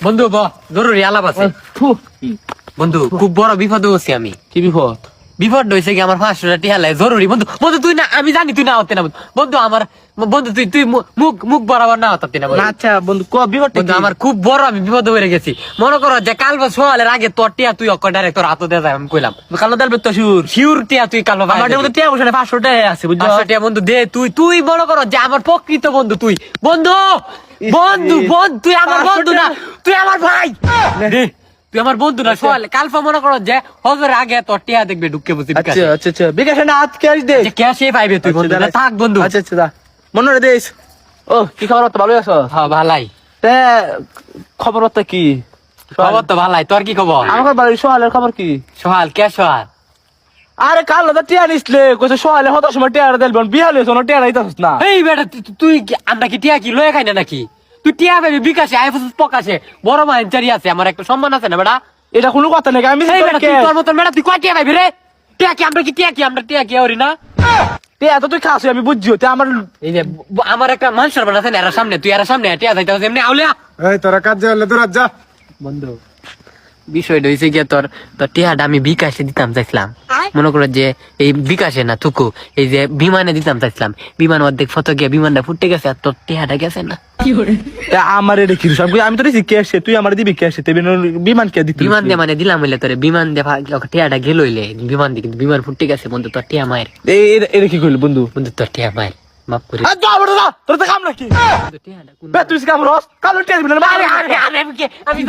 বন্ধু জরুরি আলাপ আছে। বন্ধু খুব বড় বিপদে আছি আমি। কি বিপদ? বিপদ হয়েছে কি আমার 500 টাকা টিয়া লাগে জরুরি। বন্ধু বন্ধু তুই না, আমি জানি তুই না হতে না বন্ধু, আমার বন্ধু তুই মুখ বরাবর না হতে না। আচ্ছা বন্ধু ক বিপদ বন্ধু আমার খুব বড়, আমি বিপদে পড়ে গেছি। মনে করো যে কাল বা সকালের আগে তোর টিয়া তুই অক্ষ ডাইরেক্ট তোর হাতে দেয় আমি কইলাম। কালো দেলবে তো শিউর টিয়া তুই কাল আমার মধ্যে টিয়া বসে 500 টাকা আছে বুঝছো? 500 টাকা বন্ধু দে। তুই মনে করো যে আমার প্রকৃত বন্ধু। তুই বন্ধু বন্ধু বন্ধু তুই আমার বন্ধু না, তুই আমার ভাই। তুই আমার বন্ধু না। সকালে কাল মনে করো যে হজের আগে তোর টিয়া দেখবে ঢুকে বসে। আচ্ছা আচ্ছা আচ্ছা বিকাশে না আজ ক্যাশ দে। ক্যাশে পাইবে তুই বন্ধু না, থাক বন্ধু। আচ্ছা আচ্ছা দা মনে রে দেশ। ও কি খবর? তো ভালো আছো? হ্যাঁ ভালাই। তে খবর তো কি? খবর তো ভালাই, তোর কি খবর? আমার বাড়ির সোহালের খবর কি? সোহাল কে সোহাল? আরে কাল তো টিয়া নিসলে কইছে সোহালে হত সময় টিয়া দেলবেন বিয়ালে সোনো টিয়া রাইতাছস না। এই বেটা তুই আমরা কি টিয়া কি লয়ে খাই না নাকি? তুই টিয়া পাবি বিকাশে, আইফোন প্রকাশে, বড় মাইনচারি আছে, আমার একটা সম্মান আছে না বেটা? এটা কোনো কথা নাকি? আমি এই বেটা তুই তোর মতন বেটা তুই কয় টিয়া পাবি রে? টিয়া কি আমরা টিয়া কি ওরি না? টিয়া তো তুই খাস আমি বুঝছি। তে আমার এই যে আমার একটা মান সম্মান আছে না, এর সামনে তুই এর সামনে টিয়া যাইতে হবে এমনি আউলিয়া। এই তোরা কাজ যাইলে তোরা যা। বন্ধু বিষয়টা হয়েছে গিয়ে তোর টিয়াটা আমি বিকাশে দিতাম চাইছিলাম। মনে করো যে এই বিকাশে না থুকু, এই যে বিমানে দিতাম চাইছিলাম। বিমান অর্ধেক ফটো গিয়ে বিমানটা ফুটে গেছে, আর তোর টিয়াটা গেছে না। আমার এটা কি? আমি তো দিছি ক্যাশে, তুই আমার দিবি ক্যাশে। বিমান কে দিতে? বিমান দিয়ে মানে দিলাম হইলে তোর বিমান দিয়ে টিয়াটা গেল হইলে বিমান দিয়ে, কিন্তু বিমান ফুটে গেছে বন্ধু। তোর টিয়া মায়ের এটা কি করলি বন্ধু? বন্ধু তোর টিয়া মায়ের মাফ করে। তোর তো কাম নাকি? তুই কাম রস কালো টিয়া দিবি না? আমি